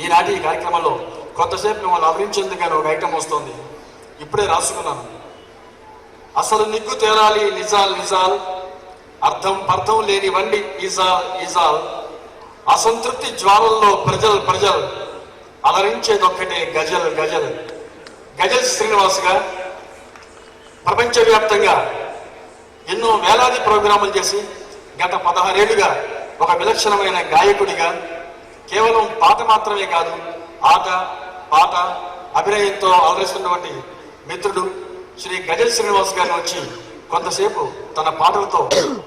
ఈనాటి ఈ కార్యక్రమంలో కొంతసేపు మిమ్మల్ని అభిరించేందుకని ఒక ఐటెం వస్తుంది. ఇప్పుడే రాసుకున్నాను. అసలు నిగ్గు తేలాలి నిజాల్ నిజాల్, అర్థం పర్థం లేని వండి ఈజాల్ ఈజాల్, అసంతృప్తి జ్వాలల్లో ప్రజల్ ప్రజల్, అలరించేదొక్కటే గజల్ గజల్. గజల్ శ్రీనివాస్గా ప్రపంచవ్యాప్తంగా ఎన్నో వేలాది ప్రోగ్రాములు చేసి గత 16 ఏళ్లుగా ఒక విలక్షణమైన గాయకుడిగా కేవలం పాట మాత్రమే కాదు, ఆట పాట అభినయంతో అలరిస్తున్నటువంటి మిత్రుడు శ్రీ గజల్ శ్రీనివాస్ గారిని వచ్చి కొంతసేపు తన పాటలతో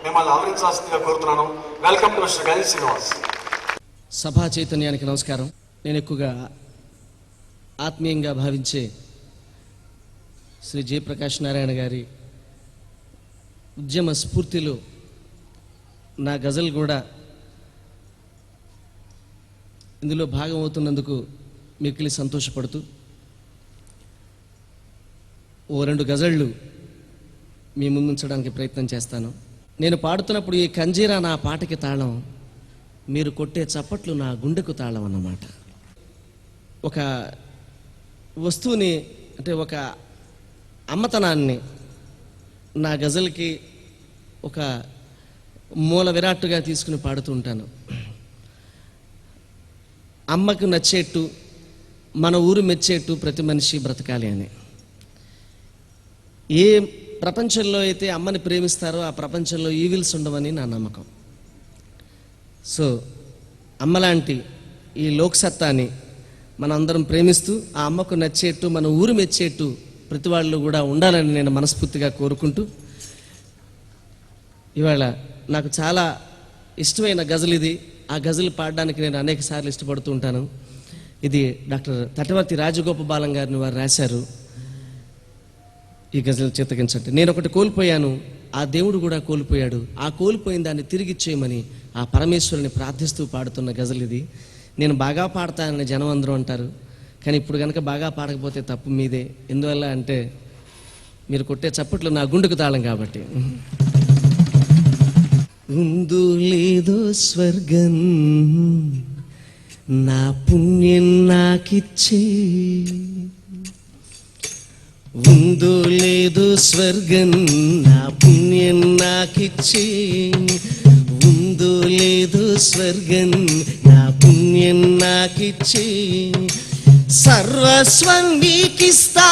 మిమ్మల్ని అలరించాల్సిందిగా కోరుతున్నాను. వెల్కమ్ టు మిస్టర్ గజల్ శ్రీనివాస్. సభా చైతన్యానికి నమస్కారం. నేను ఎక్కువగా ఆత్మీయంగా భావించే శ్రీ జయప్రకాష్ నారాయణ గారి ఉద్యమ స్ఫూర్తిలో నా గజల్ కూడా ఇందులో భాగం అవుతున్నందుకు మిక్కిలి సంతోషపడుతూ ఓ 2 గజళ్ళు మీ ముందుంచడానికి ప్రయత్నం చేస్తాను. నేను పాడుతున్నప్పుడు ఈ కంజీరా నా పాటకి తాళం, మీరు కొట్టే చప్పట్లు నా గుండెకు తాళం అన్నమాట. ఒక వస్తువుని అంటే ఒక అమ్మతనాన్ని నా గజల్కి ఒక మూల విరాట్టుగా తీసుకుని పాడుతూ ఉంటాను. అమ్మకు నచ్చేట్టు, మన ఊరు మెచ్చేట్టు ప్రతి మనిషి బ్రతకాలి అని. ఏ ప్రపంచంలో అయితే అమ్మని ప్రేమిస్తారో ఆ ప్రపంచంలో ఈవిల్స్ ఉండవని నా నమ్మకం. సో అమ్మలాంటి ఈ లోక్సత్తాని మనందరం ప్రేమిస్తూ ఆ అమ్మకు నచ్చేట్టు, మన ఊరు మెచ్చేట్టు ప్రతి వాళ్ళు కూడా ఉండాలని నేను మనస్ఫూర్తిగా కోరుకుంటూ, ఇవాళ నాకు చాలా ఇష్టమైన గజల్ ఇది. ఆ గజల్ పాడడానికి నేను అనేక సార్లు ఇష్టపడుతూ ఉంటాను. ఇది డాక్టర్ తటవర్తి రాజగోపాలం గారిని వారు రాశారు. ఈ గజల్ చిత్తగించండి. నేను ఒకటి కోల్పోయాను, ఆ దేవుడు కూడా కోల్పోయాడు, ఆ కోల్పోయిన దాన్ని తిరిగి ఇచ్చేయమని ఆ పరమేశ్వరుని ప్రార్థిస్తూ పాడుతున్న గజల్ ఇది. నేను బాగా పాడతానని జనం అందరూ అంటారు, కానీ ఇప్పుడు కనుక బాగా పాడకపోతే తప్పు మీదే. ఎందువల్ల అంటే మీరు కొట్టే చప్పట్లు నా గుండెకు తాళం కాబట్టి. ఉందో లేదో స్వర్గం నా పుణ్యం నాకిచ్చే, ఉందో లేదో స్వర్గం నా పుణ్యం నాకిచ్చే, ఉందో లేదో స్వర్గం నా పుణ్యం నాకిచ్చే, సర్వస్వం నీకిస్తా,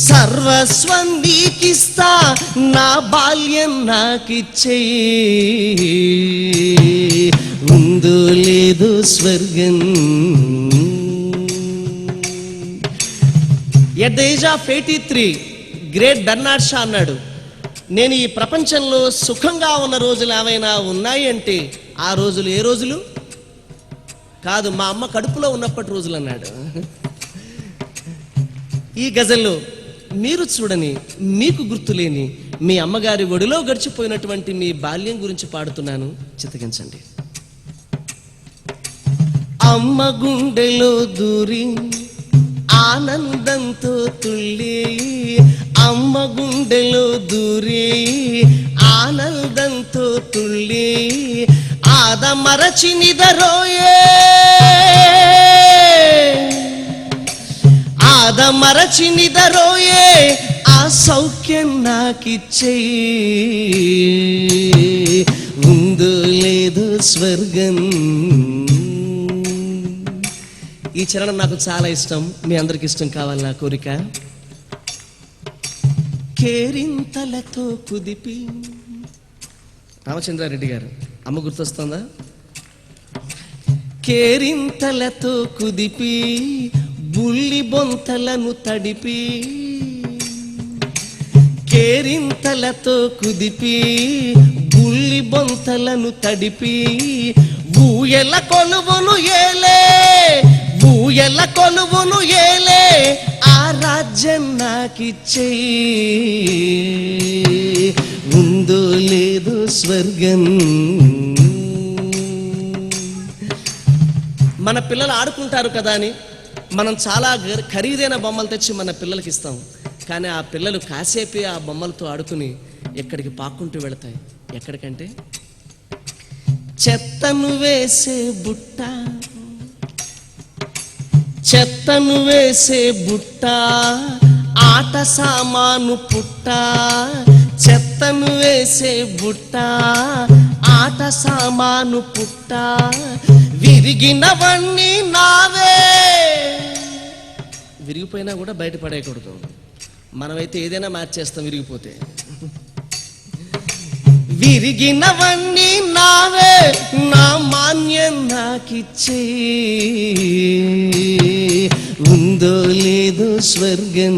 సర్వస్వం నీకిస్తా, నా బాల్యం నాకిచ్చే, ఉందో లేదో స్వర్గం. At the age of 83 great Bernard Shah అన్నాడు, నేను ఈ ప్రపంచంలో సుఖంగా ఉన్న రోజులు ఏమైనా ఉన్నాయి అంటే ఆ రోజులు ఏ రోజులు కాదు, మా అమ్మ కడుపులో ఉన్నప్పటి రోజులు అన్నాడు. ఈ గజల్లో మీరు చూడని, మీకు గుర్తులేని మీ అమ్మగారి ఒడిలో గడిచిపోయినటువంటి మీ బాల్యం గురించి పాడుతున్నాను, చిత్తగించండి. అమ్మ గుండెలో దూరి ఆనందంతో తుళ్ళి, అమ్మ గుండెలో దూరి ఆనందంతో తుళ్ళి, ఆదమరచి నిదరోయే, ఆదమరచి నిదరోయే, ఆ సౌఖ్యం నాకిచ్చే, ఉందో లేదో స్వర్గం. ఈ చరణం నాకు చాలా ఇష్టం, మీ అందరికి ఇష్టం కావాలి నా కోరిక. కేరింతలతో కుదిపి, రామచంద్రారెడ్డి గారు, అమ్మ గుర్తొస్తుందా? కేరింతలతో కుదిపి బుల్లి బొంతలను తడిపి, కేరింతలతో కుదిపి బుల్లి బొంతలను తడిపి, ఊయల కొలువును ఏలే, ఊయల కొలువును ఏలే, ఆ రాజ్యం నాకిచ్చే, ఉందో లేదో స్వర్గం. మన పిల్లలు ఆడుకుంటారు కదా అని మనం చాలా ఖరీదైన బొమ్మలు తెచ్చి మన పిల్లలకి ఇస్తాం, కానీ ఆ పిల్లలు కాసేపే ఆ బొమ్మలతో ఆడుకుని ఎక్కడికి పాక్కుంటూ వెళతాయి. ఎక్కడికంటే చెత్తను వేసే బుట్ట, చెత్తను వేసే బుట్ట, ఆట సామాను పుట్ట. చెత్తను వేసే బుట్ట, ఆట సామాను పుట్ట. విరిగినవన్నీ నావే. విరిగిపోయినా కూడా బయటపడేయకూడదు. మనమైతే ఏదైనా మార్చేస్తాం విరిగిపోతే. విరిగినవన్నీ నావే, నా మాన్యం నాకిచ్చే. ఉందో లేదో స్వర్గం.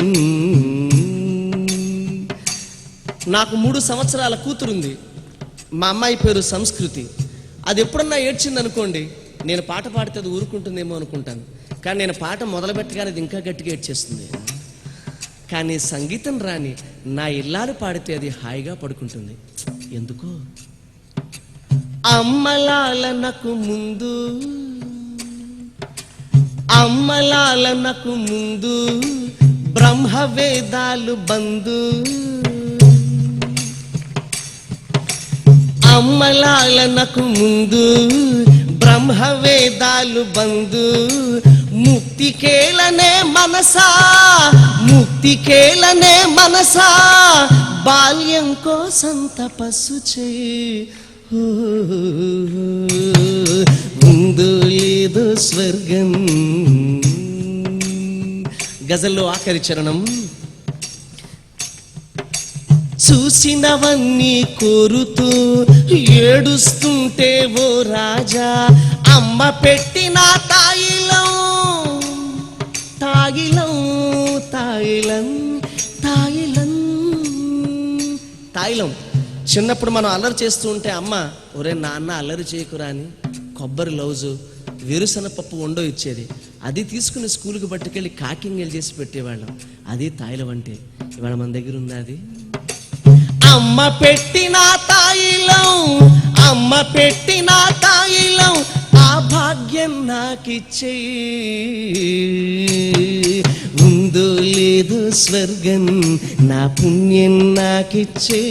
నాకు 3 సంవత్సరాల కూతురుంది. మా అమ్మాయి పేరు సంస్కృతి. అది ఎప్పుడన్నా ఏడ్చింది అనుకోండి, నేను పాట పాడితే అది ఊరుకుంటుందేమో అనుకుంటాను. కానీ నేను పాట మొదలుపెట్టగానే అది ఇంకా గట్టిగా ఏడ్చేస్తుంది. కానీ సంగీతం రాని నా ఇల్లాలు పాడితే అది హాయిగా పడుకుంటుంది. ఎందుకో? అమ్మలాలనకు ముందు, అమ్మలాలనకు ముందు బ్రహ్మవేదాలు బంధు. అమ్మలాలనకు ముందు బ్రహ్మవేదాలు బంధు. ముక్తికేలనే మనసా, ముక్తికేలనే మనసా, బాల్యం కోసం తపస్సు చేయి. ఉందో లేదో స్వర్గం. గజల్లో ఆఖరి చరణం. చూసినవన్నీ కోరుతూ ఏడుస్తుంటే ఓ రాజా, అమ్మ పెట్టిన తాయిలం, తాయిలం, తాయిలం, తాయిలం, తాయిలం. చిన్నప్పుడు మనం అల్లరి చేస్తూ ఉంటే అమ్మ, ఒరే నాన్న అల్లరి చేయకురా అని కొబ్బరి లౌజు, వేరుశనగ పప్పు వండో ఇచ్చేది. అది తీసుకుని స్కూల్కి పట్టుకెళ్ళి కాకింగలు చేసి పెట్టేవాళ్ళం. అది తాయిలం అంటే. ఇవాళ మన దగ్గర ఉంది అది. అమ్మ పెట్టిన తాయిలం, అమ్మ పెట్టిన తాయిలం, ఆ భాగ్యం నాకిచ్చే. ఉందో లేదో స్వర్గం, నా పుణ్యం నాకిచ్చే.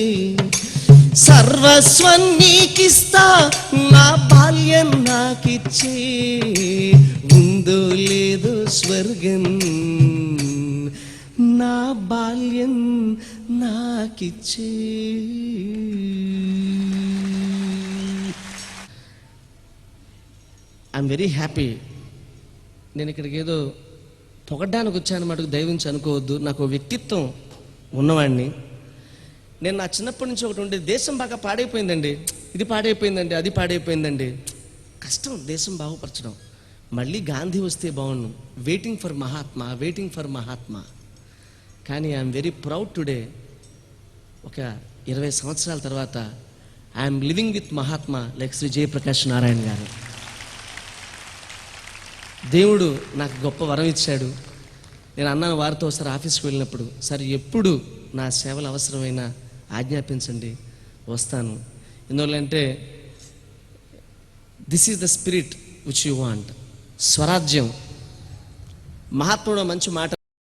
సర్వస్వం నీకిస్తా, నా బాల్యం నాకిచ్చే. ఉందో లేదో స్వర్గం, నా బాల్యం నాకిచ్చే. I'm very happy. నేను ఇక్కడికి ఏదో పొగడ్డానికి వచ్చాను మటుకు దయవించి అనుకోవద్దు. నాకు వ్యక్తిత్వం ఉన్నవాడిని. నేను నా చిన్నప్పటి నుంచి ఒకటి ఉండే, దేశం బాగా పాడైపోయిందండి, ఇది పాడైపోయిందండి, అది పాడైపోయిందండి. కష్టం దేశం బాగుపరచడం. మళ్ళీ గాంధీ వస్తే బాగుండు. Waiting for Mahatma, waiting for Mahatma. కానీ ఐఎమ్ వెరీ ప్రౌడ్ టుడే. ఒక 20 సంవత్సరాల తర్వాత I'm living with Mahatma like Shri Jayaprakash Narayan గారు. దేవుడు నాకు గొప్ప వరం ఇచ్చాడు. నేను అన్నాను వారితో ఒకసారి ఆఫీస్కి వెళ్ళినప్పుడు, సరే ఎప్పుడు నా సేవలు అవసరమైనా ఆజ్ఞాపించండి, వస్తాను. ఎందువల్లంటే this is the spirit which you want. స్వరాజ్యం. మహాత్ముడు మంచి మాట